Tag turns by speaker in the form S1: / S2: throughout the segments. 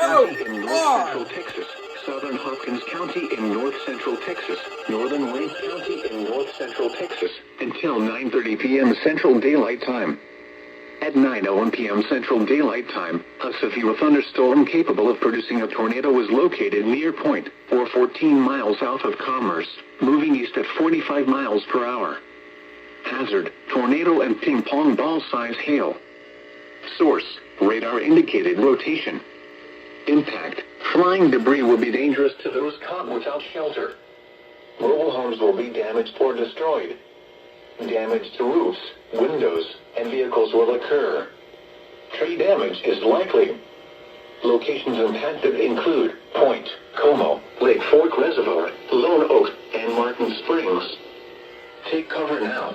S1: County in north central Texas, southern Hopkins County in north central Texas, northern Wayne County in north central Texas, until 9:30 p.m. Central Daylight Time. At 9:01 p.m. Central Daylight Time, a severe thunderstorm capable of producing a tornado was located near Point, or 14 miles south of Commerce, moving east at 45 miles per hour. Hazard, tornado and ping-pong ball-size hail. Source, radar indicated rotation. Impact, flying debris will be dangerous to those caught without shelter. Mobile homes will be damaged or destroyed. Damage to roofs, windows, and vehicles will occur. Tree damage is likely. Locations impacted include Point, Como, Lake Fork Reservoir, Lone Oak, and Martin Springs. Take cover now.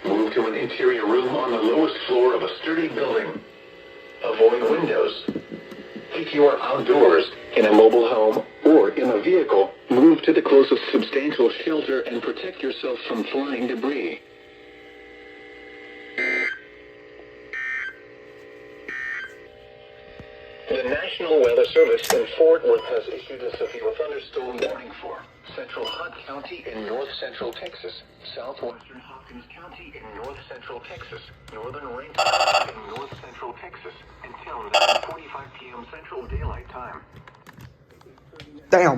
S1: Move to an interior room on the lowest floor of a sturdy building. Avoid windows. If you are outdoors, in a mobile home, or in a vehicle, move to the closest substantial shelter and protect yourself from flying debris. The National Weather Service in Fort Worth has issued a severe thunderstorm warning for central Hunt County in north central Texas, southwestern Hopkins County in north central Texas, northern Rankin County in north central Texas, until 9:45 p.m. Central Daylight Time.
S2: Damn.